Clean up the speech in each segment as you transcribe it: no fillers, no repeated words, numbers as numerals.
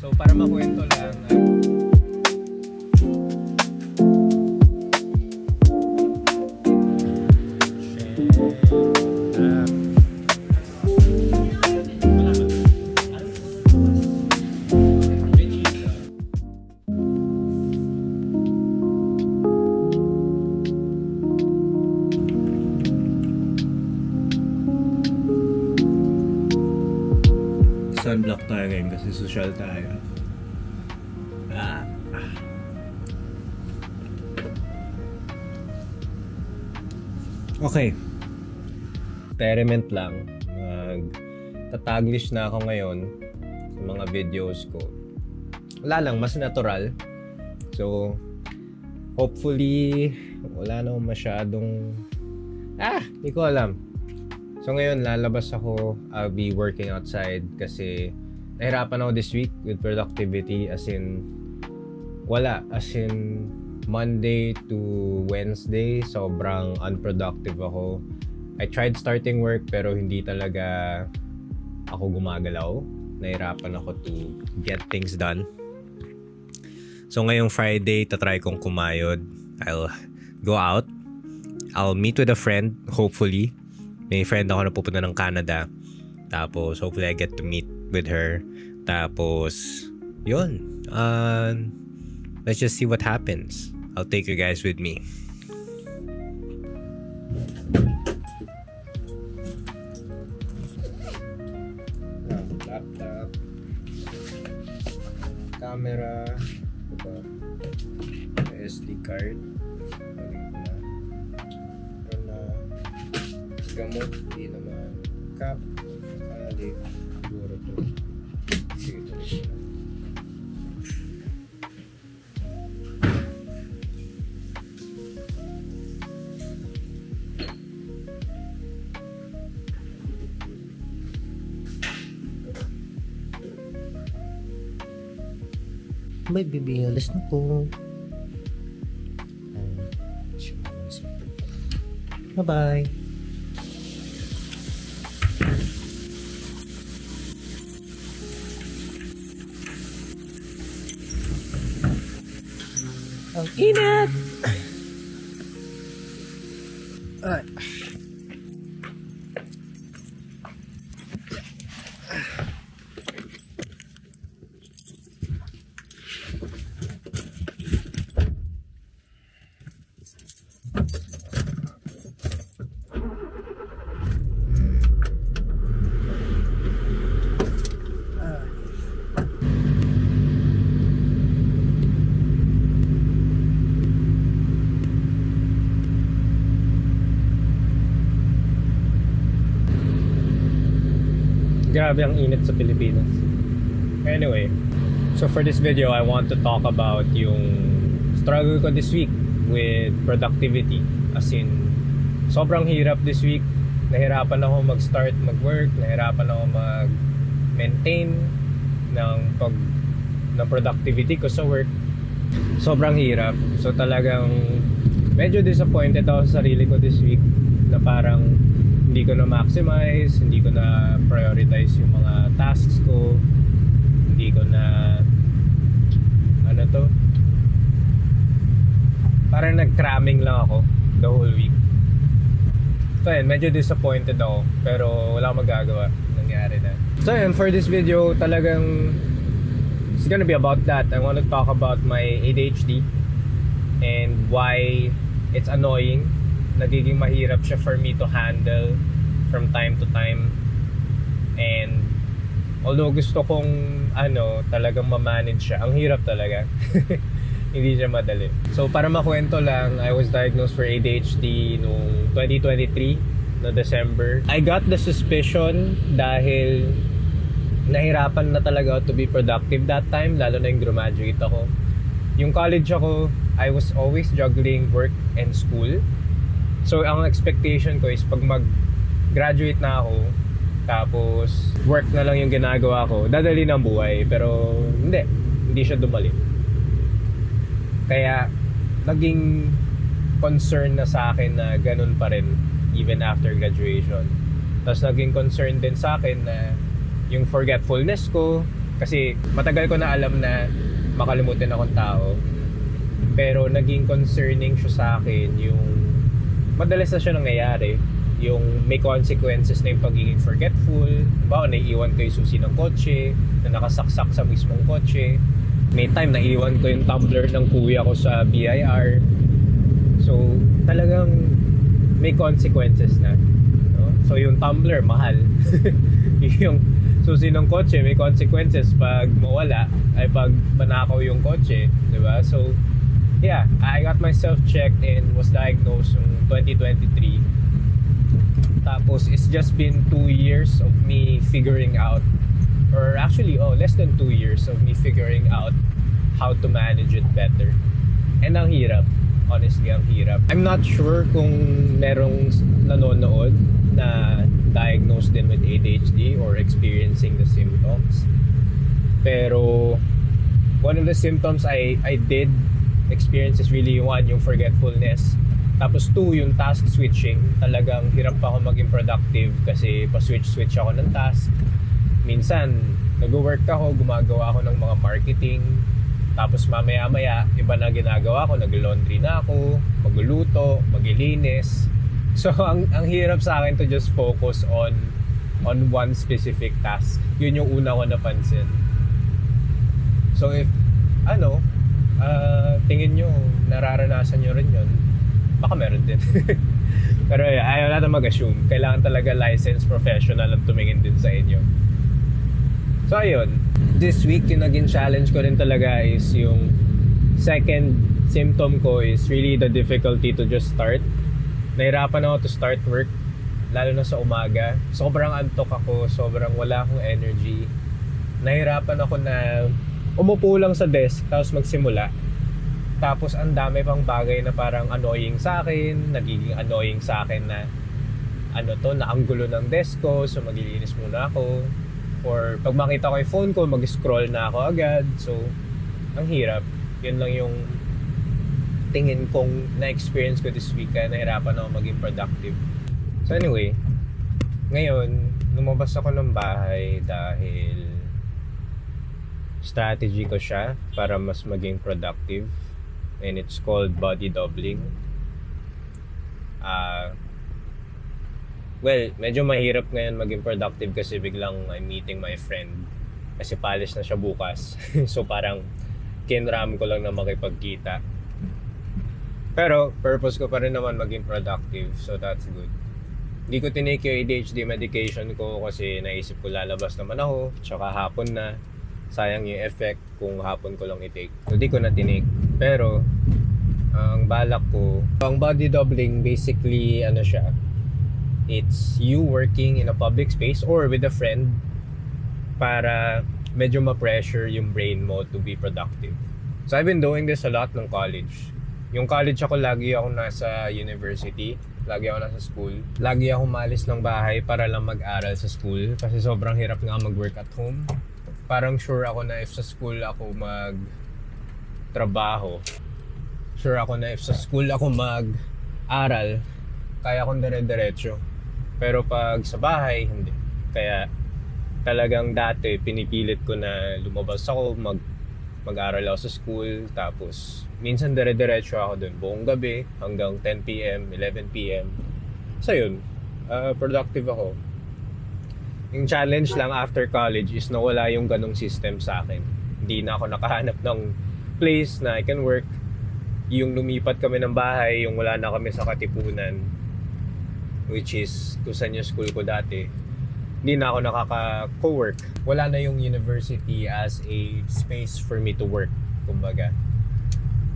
So para makwento lang, sunblock tayo ngayon kasi social tayo. Okay. Experiment lang. Tataglish na ako ngayon sa mga videos ko. Wala lang, mas natural. So, hopefully, wala naman masyadong... Hindi ko alam. So ngayon, lalabas ako. I'll be working outside kasi nahirapan ako this week with productivity. As in, wala. As in, Monday to Wednesday, sobrang unproductive ako. I tried starting work pero hindi talaga ako gumagalaw. Nahirapan ako to get things done. So ngayong Friday, tatry kong kumayod. I'll go out. I'll meet with a friend, hopefully. May friend ako na pupunta ng Canada. Tapos, hopefully I get to meet with her. Tapos, yun. Let's just see what happens. I'll take you guys with me. Laptop. Camera. SD card. Gamot, di naman. Cup, kali, siguro to. Sige, tuloy ko na. May bibiyalis na po. Bye-bye. Ang init! Ay. Grabe ang init sa Pilipinas. Anyway, so for this video, I want to talk about yung struggle ko this week with productivity. As in, sobrang hirap this week. Nahirapan ako mag-start mag-work. Nahirapan ako mag-maintain ng productivity ko sa work. Sobrang hirap. So talagang medyo disappointed ako sa sarili ko this week na parang hindi ko na maximize, hindi ko na prioritize yung mga tasks ko, hindi ko na parang nag-cramming lang ako the whole week. So yun, medyo disappointed ako pero wala akong magagawa, nangyari na. So yun, for this video talagang it's gonna be about that. I want to talk about my ADHD and why it's annoying. Nagiging mahirap siya for me to handle from time to time. And although gusto kong talagang ma-manage siya, ang hirap talaga. Hindi siya madali. So para makwento lang, I was diagnosed for ADHD noong 2023 no December. I got the suspicion dahil nahirapan na talaga to be productive that time, lalo na yung graduate ako. Yung college ako, I was always juggling work and school. So ang expectation ko is pag mag-graduate na ako, tapos work na lang yung ginagawa ko, dadali ng buhay. Pero hindi siya dumali. Kaya naging concern na sa akin na ganun pa rin even after graduation. Tapos naging concern din sa akin na yung forgetfulness ko, Kasi matagal ko na alam na makalimutin akong tao. Pero naging concerning siya sa akin yung madalas na siya nangyayari. Yung may consequences na yung pagiging forgetful. Bawa, naiiwan ko yung susi ng kotse na nakasaksak sa mismong kotse. May time naiiwan ko yung tumbler ng kuya ko sa BIR. So talagang may consequences na, no? So yung tumbler mahal. Yung susi ng kotse may consequences pag mawala, ay pag manakaw yung kotse, di ba? So yeah, I got myself checked and was diagnosed in 2023. Tapos it's just been 2 years of me figuring out, or actually less than 2 years of me figuring out how to manage it better. And ang hirap, honestly, ang hirap. I'm not sure kung merong nanonood na diagnosed din with ADHD or experiencing the symptoms. Pero one of the symptoms I did experience is really one, yung forgetfulness. Tapos 2, yung task switching. Talagang hirap pa ako maging productive kasi pa-switch ako ng task. Minsan, nag-work ako, gumagawa ako ng mga marketing. Tapos mamaya-maya, iba na ginagawa ko, nag-laundry na ako, magluluto, maglilinis. So ang hirap sa akin to just focus on one specific task. Yun yung una ko napansin. So if tingin nyo, nararanasan nyo rin yun, baka meron din. Pero ayaw natin mag-assume. Kailangan talaga licensed professional ang tumingin din sa inyo. So ayun, this week yung naging challenge ko rin talaga is yung second symptom ko is really the difficulty to just start. Nahirapan ako to start work, lalo na sa umaga. Sobrang antok ako, sobrang wala akong energy. Nahirapan ako na umupo lang sa desk tapos magsimula. Tapos ang dami pang bagay na parang annoying sa akin, nagiging annoying sa akin na naanggulo ng desk ko, so maglilinis muna ako. Or pag makita ko yung phone ko, mag-scroll na ako agad. So, ang hirap. Yun lang yung tingin kong na-experience ko this week, kaya nahirapan ako maging productive. So anyway, ngayon, lumabas ako ng bahay dahil strategy ko siya para mas maging productive. And it's called body doubling. Well, medyo mahirap ngayon maging productive kasi biglang I'm meeting my friend. Kasi palis na siya bukas. So parang kinram ko lang na makipagkita. Pero purpose ko pa rin naman maging productive. So that's good. Hindi ko tinake yung ADHD medication ko kasi naisip ko lalabas naman ako. Tsaka hapon na. Sayang yung effect kung hapon ko lang i-take. So di ko na tinake. Pero ang balak ko, ang body doubling basically siya, it's you working in a public space or with a friend para medyo ma-pressure yung brain mo to be productive. So I've been doing this a lot ng college. Yung college ako, lagi ako nasa university, lagi ako nasa school. Lagi ako malis ng bahay para lang mag-aral sa school kasi sobrang hirap nga mag-work at home. Parang sure ako na if sa school ako mag-trabaho, sure ako na if sa school ako mag-aral, kaya akong dire-diretso. Pero pag sa bahay, hindi. Kaya talagang dati pinipilit ko na lumabas ako, mag-aral ako sa school, tapos minsan dire-diretso ako dun buong gabi hanggang 10 PM, 11 PM. So yun, productive ako. Yung challenge lang after college is nawala yung ganong system sa akin. Hindi na ako nakahanap ng place na I can work. Yung lumipat kami ng bahay, yung wala na kami sa Katipunan, which is Tusan yung school ko dati, hindi na ako nakaka-co-work. Wala na yung university as a space for me to work, kumbaga.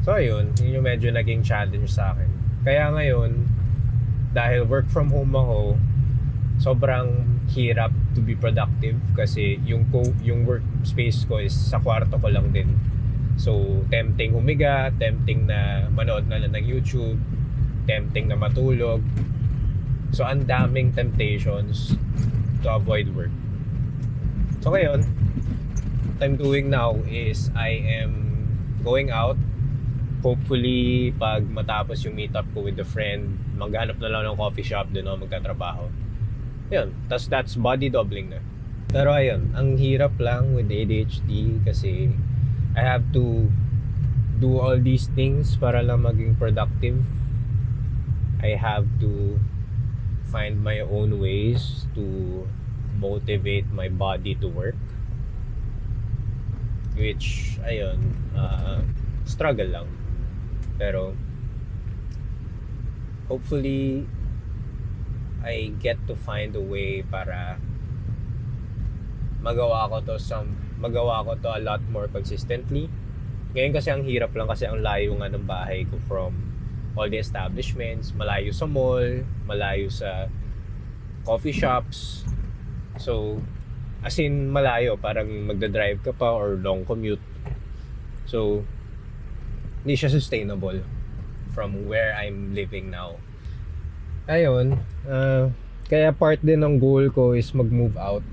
So ayun, yun yung medyo naging challenge sa akin. Kaya ngayon, dahil work from home ako, sobrang hirap to be productive kasi yung workspace ko is sa kwarto ko lang din. So tempting humiga, tempting na manood na lang ng YouTube, tempting na matulog. So ang daming temptations to avoid work. So ngayon, what I'm doing now is I am going out. Hopefully pag matapos yung meetup ko with a friend, maghanap na lang ng coffee shop, doon ako magtatrabaho. Yun, that's body doubling na. Pero ayun, ang hirap lang with ADHD kasi I have to do all these things para lang maging productive. I have to find my own ways to motivate my body to work, which ayun, struggle lang, pero hopefully I get to find a way para magawa ko to a lot more consistently. Ngayon kasi ang hirap lang kasi ang layo nga ng bahay ko from all the establishments, malayo sa mall, malayo sa coffee shops. So, as in malayo, parang magdadrive ka pa or long commute. So, hindi siya sustainable from where I'm living now. Ayun, kaya part din ng goal ko is mag-move out.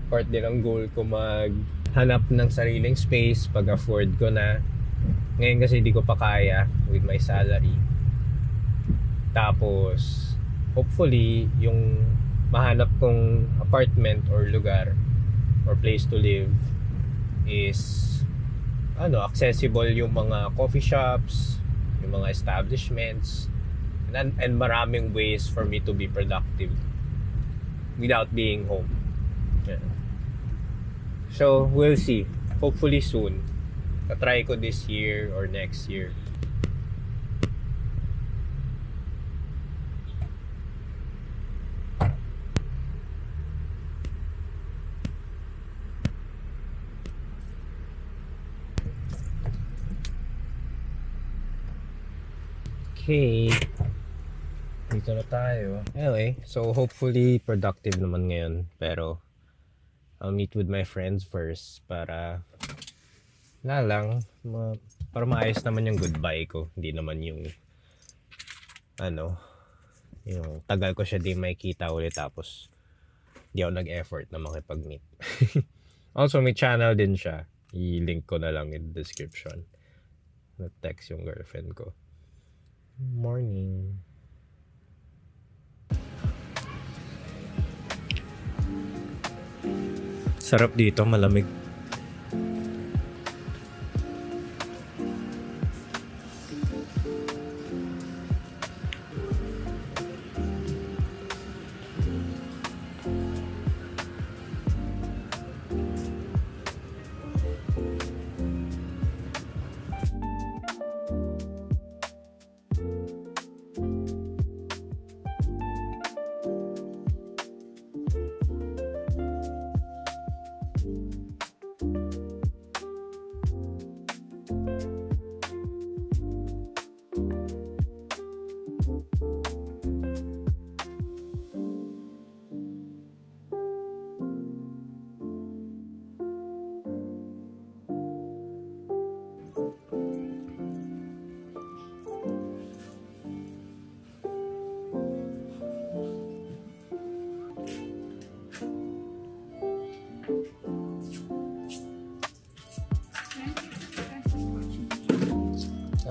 Part din ng goal ko maghanap ng sariling space pag afford ko na. Ngayon kasi di ko pa kaya with my salary. Tapos hopefully yung mahanap kong apartment or lugar or place to live is accessible yung mga coffee shops, yung mga establishments, and maraming ways for me to be productive without being home. Yeah. So we'll see, hopefully soon. Try ko this year or next year. Okay, dito na tayo. Anyway, so hopefully productive naman ngayon, pero I'll meet with my friends first para para maayos naman yung goodbye ko. Hindi naman yung yung tagal ko siya di makita ulit tapos di ako nag-effort na makipag-meet. Also may channel din siya, i-link ko na lang in the description. Na-text yung girlfriend ko. Morning. Sarap dito, malamig.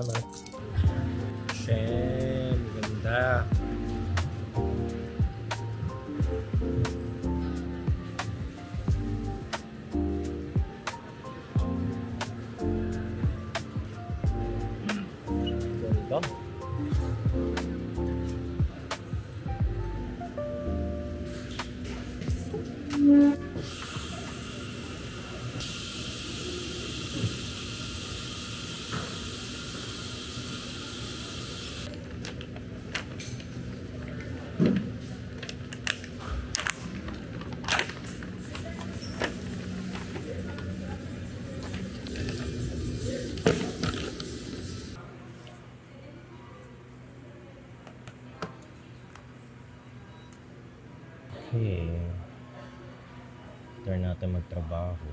Tama. Shem, ganda. Ganda. Okay. Turn natin magtrabaho.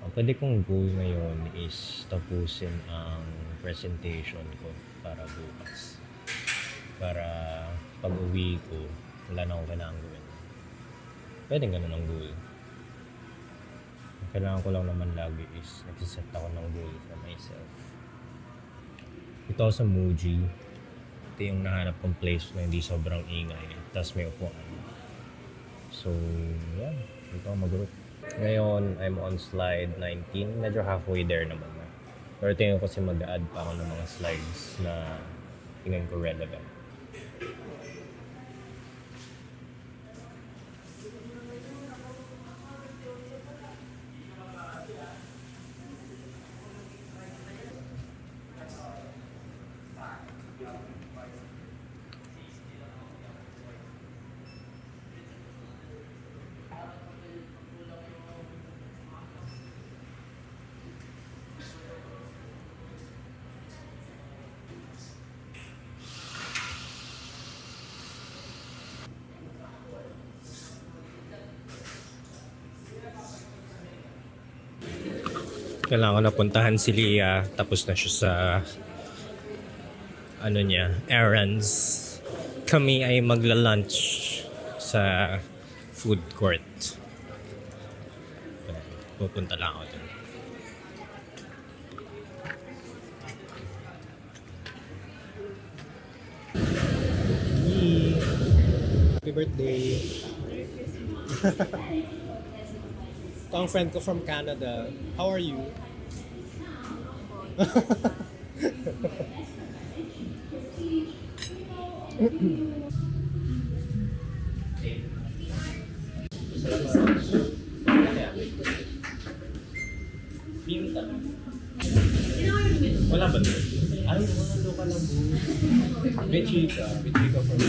Ang pwede kong goal ngayon is tapusin ang presentation ko para bukas. Para pag uwi ko, wala na akong kailangan gawin. Pwede ganun ang goal. Ang kailangan ko lang naman lagi is nagsiset ako ng goal for myself. Ito sa Muji. Ito yung nahanap kong place na hindi sobrang ingay. Tapos may upuan. So, yeah. Ito mag-root. Ngayon, I'm on slide 19. Medyo halfway there naman na. Pero tingin ko kasi mag-add pa ako ng mga slides na tingin ko relevant. Kailangan ko na puntahan si Leah. Tapos na siya sa errands. Kami ay magla-lunch sa food court. Pupunta lang ako dun. Happy birthday! Ito ang friend ko from Canada. How are you? Wala ba doon? Ay, wala local lang po. Bichika from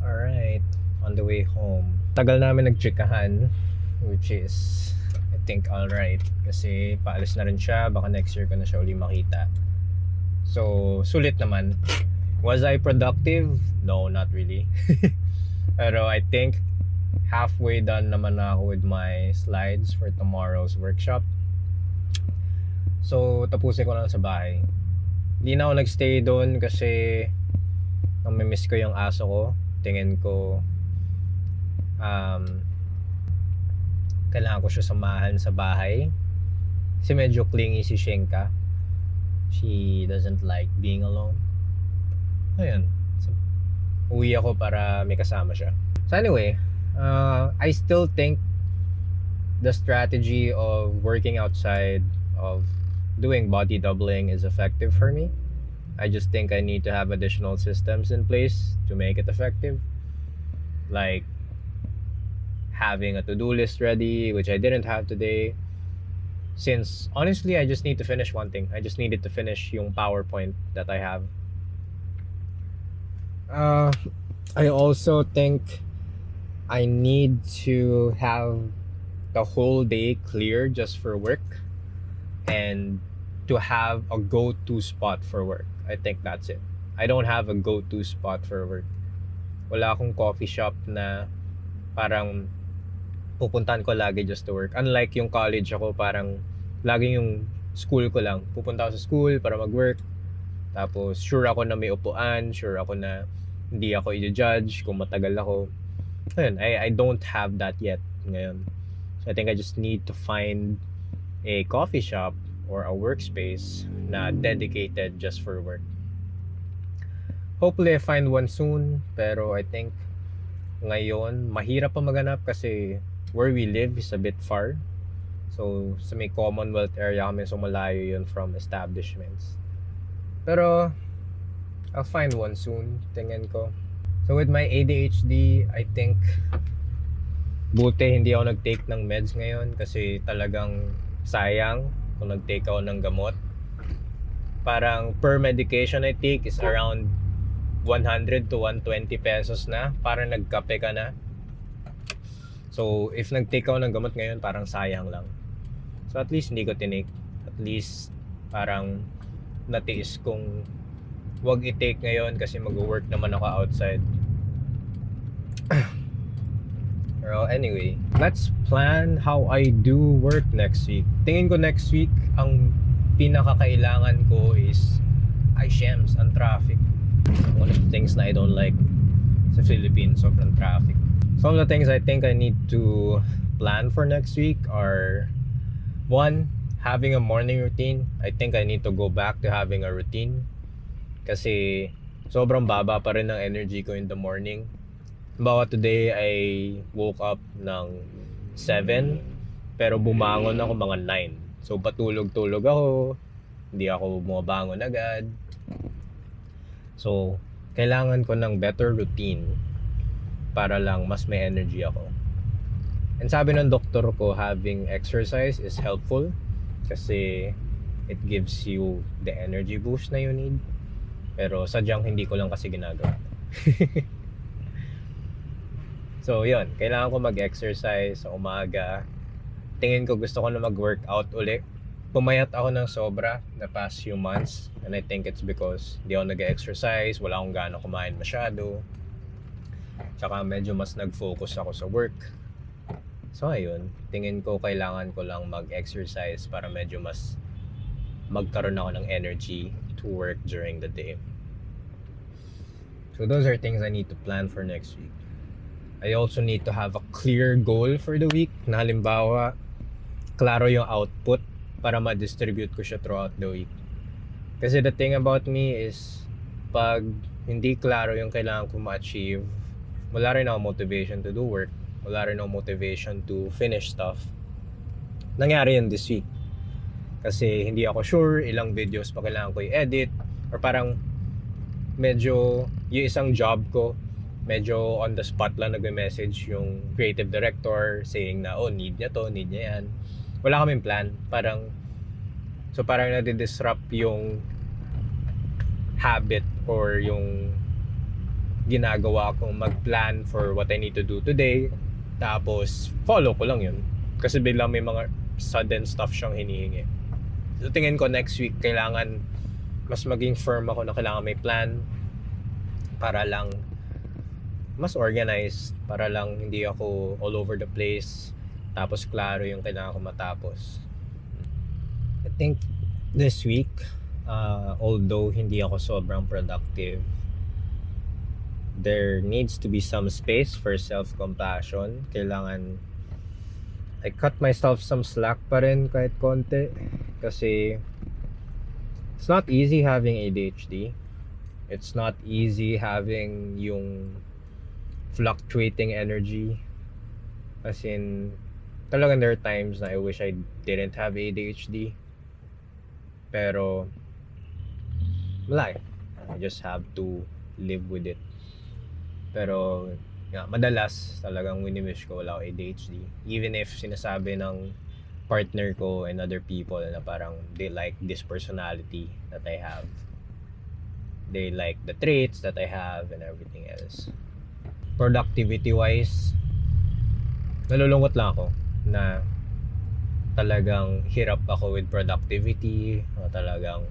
Alright, on the way home. Tagal namin nagchikahan, which is I think alright. Kasi paalis na rin siya, baka next year ko na siya uli makita. So, sulit naman. Was I productive? No, not really. Pero I think halfway done naman na ako with my slides for tomorrow's workshop. So, tapusin ko lang sa bahay. Hindi na ako nagstay doon kasi namimiss ko yung aso ko. Tingin ko kailangan ko siya samahan sa bahay kasi medyo clingy si Shenka. She doesn't like being alone. Ayun, so, uwi ako para may kasama siya. So anyway, I still think the strategy of working outside, of doing body doubling is effective for me. I just think I need to have additional systems in place to make it effective. Like having a to-do list ready, which I didn't have today. Since honestly, I just need to finish one thing. I just needed to finish yung PowerPoint that I have. I also think I need to have the whole day clear just for work and to have a go-to spot for work. I think that's it. I don't have a go-to spot for work. Wala akong coffee shop na parang pupuntahan ko lagi just to work. Unlike yung college ako, parang lagi yung school ko lang. Pupunta ako sa school para mag-work. Tapos sure ako na may upuan, sure ako na hindi ako i-judge kung matagal ako. Ayun, I don't have that yet ngayon. So I think I just need to find a coffee shop or a workspace na dedicated just for work. Hopefully I find one soon, pero I think ngayon mahirap pa maganap kasi where we live is a bit far. So sa may Commonwealth area kami, so malayo yun from establishments. Pero I'll find one soon, tingin ko. So with my ADHD, I think buti hindi ako nag-take ng meds ngayon kasi talagang sayang kung nag-take ako ng gamot. Parang per medication I take is around 100 to 120 pesos na. Parang nagkape ka na. So if nag-take ako ng gamot ngayon, parang sayang lang. So at least hindi ko tinake. At least parang natiis kung wag i-take ngayon kasi mag-work naman ako outside. Pero anyway, let's plan how I do work next week. Tingin ko next week, ang pinakakailangan ko is shems, ang traffic. One of the things na I don't like sa Philippines, sobrang traffic. Some of the things I think I need to plan for next week are, one, having a morning routine. I think I need to go back to having a routine kasi sobrang baba pa rin ng energy ko in the morning. Bawa today I woke up ng 7 pero bumangon ako mga 9. So patulog-tulog ako, hindi ako bumabangon agad. So kailangan ko ng better routine para lang mas may energy ako. And sabi ng doktor ko, having exercise is helpful kasi it gives you the energy boost na you need. Pero sadyang hindi ko lang kasi ginagawa. So yun, kailangan ko mag-exercise sa umaga. Tingin ko gusto ko na mag-workout uli. Pumayat ako ng sobra the past few months, and I think it's because di ako nag-exercise, wala akong gana kumain masyado, tsaka medyo mas nag-focus ako sa work. So ayun, tingin ko kailangan ko lang mag-exercise para medyo mas magkaroon ako ng energy to work during the day. So those are things I need to plan for next week. I also need to have a clear goal for the week, na halimbawa klaro yung output para ma-distribute ko siya throughout the week. Kasi the thing about me is, pag hindi klaro yung kailangan ko ma-achieve, wala rin ako motivation to do work, wala rin ako motivation to finish stuff. Nangyari yun this week. Kasi hindi ako sure ilang videos pa kailangan ko i-edit, or parang medyo yung isang job ko, medyo on the spot lang nag-message yung creative director saying na, oh, need niya to, need niya yan. Wala kaming plan. Parang nadi-disrupt yung habit or yung ginagawa kong mag-plan for what I need to do today. Tapos follow ko lang yun. Kasi biglang may mga sudden stuff siyang hinihingi. So tingin ko next week kailangan mas maging firm ako na kailangan may plan para lang mas organized, para lang hindi ako all over the place, tapos klaro yung kailangan ko matapos. I think this week, although hindi ako sobrang productive, there needs to be some space for self-compassion. Kailangan I cut myself some slack pa rin kahit konti, kasi it's not easy having ADHD. It's not easy having yung fluctuating energy. As in, talagang there are times na I wish I didn't have ADHD. Pero wala eh. I just have to live with it. Pero madalas talagang winimiss ko wala ako ADHD. Even if sinasabi ng partner ko and other people na parang they like this personality that I have. They like the traits that I have and everything else. Productivity wise, nalulungkot lang ako na talagang hirap ako with productivity, talagang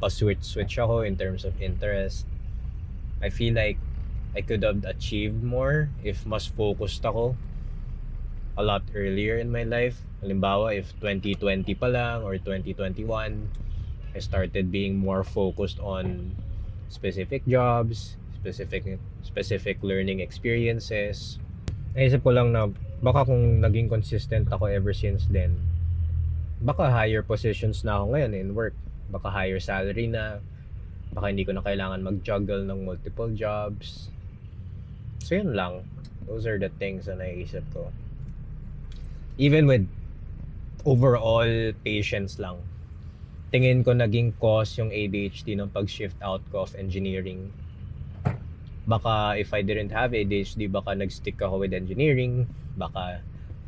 pa-switch ako in terms of interest. I feel like I could have achieved more if mas focused ako a lot earlier in my life. Halimbawa, if 2020 pa lang or 2021, I started being more focused on specific jobs, specific learning experiences. Naisip ko lang na baka kung naging consistent ako ever since then, baka higher positions na ako ngayon in work, baka higher salary na, baka hindi ko na kailangan mag-juggle ng multiple jobs. So yun lang, those are the things na naisip ko. Even with overall patience lang, tingin ko naging cause yung ADHD ng pag-shift out ko of engineering. Baka if I didn't have ADHD, baka nag-stick ako with engineering, baka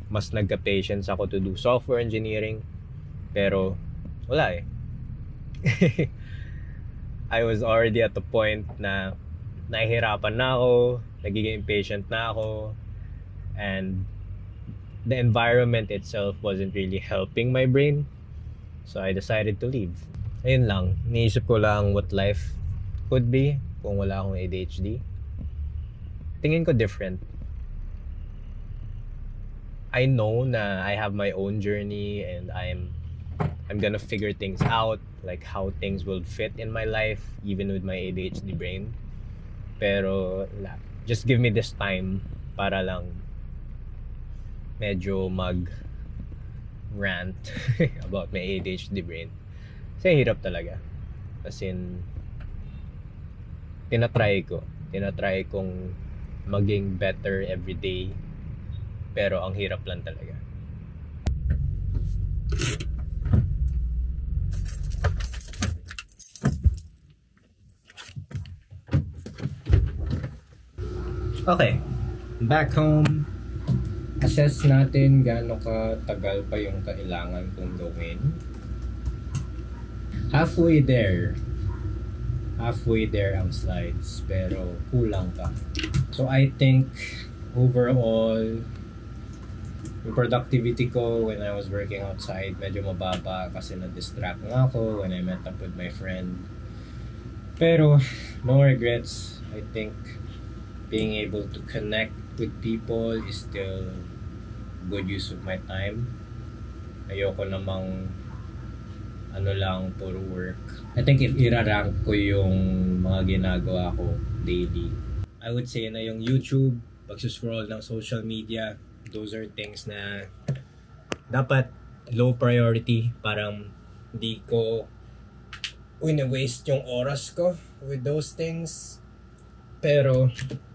mas nagka-patience ako to do software engineering. Pero wala eh. I was already at the point na nahihirapan na ako, nagiging impatient na ako, and the environment itself wasn't really helping my brain. So I decided to leave. Ayun lang, niisip ko lang what life could be kung wala akong ADHD. Tingin ko different. I know na I have my own journey and I'm gonna figure things out, like how things will fit in my life even with my ADHD brain. Pero just give me this time para lang medyo mag-rant about my ADHD brain. Kasi hirap talaga. As in, tinatry kong maging better every day. Pero ang hirap lang talaga. Okay, back home. Assess natin gaano katagal pa yung kailangan kong gawin. Halfway there ang slides, pero kulang pa. So I think overall yung productivity ko when I was working outside medyo mababa kasi na-distract nga ako when I met up with my friend. Pero no regrets. I think being able to connect with people is still good use of my time. Ayoko namang puro work. I think if irarank ko yung mga ginagawa ko daily, I would say na yung YouTube, pag-scroll ng social media, those are things na dapat low priority. Parang hindi ko waste yung oras ko with those things. Pero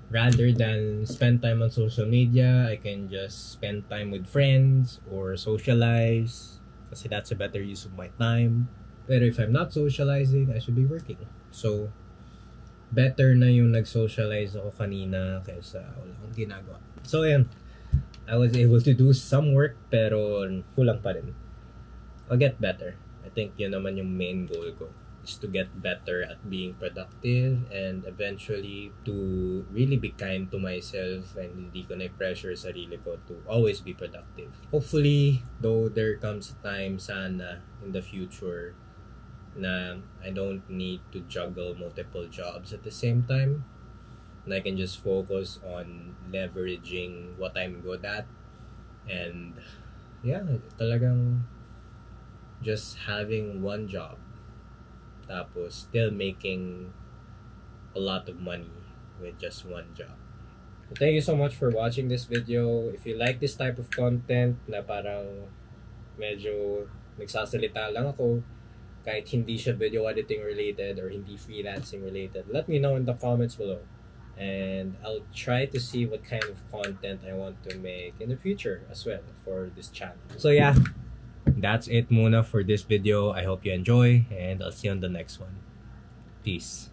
rather than spend time on social media, I can just spend time with friends or socialize kasi that's a better use of my time. Pero if I'm not socializing, I should be working. So, better na yung nag-socialize ako kanina kaysa wala akong ginagawa. So, ayan. I was able to do some work pero kulang pa rin. I'll get better. I think yun naman yung main goal ko, is to get better at being productive and eventually to really be kind to myself and hindi ko na-pressure sarili ko to always be productive. Hopefully, though there comes a time sana in the future na I don't need to juggle multiple jobs at the same time, and I can just focus on leveraging what I'm good at and yeah, talagang just having one job tapos still making a lot of money with just one job. So thank you so much for watching this video. If you like this type of content na parang medyo nagsasalita lang ako kahit hindi siya video editing related or hindi freelancing related, let me know in the comments below. And I'll try to see what kind of content I want to make in the future as well for this channel. So yeah, that's it muna for this video. I hope you enjoy and I'll see you on the next one. Peace.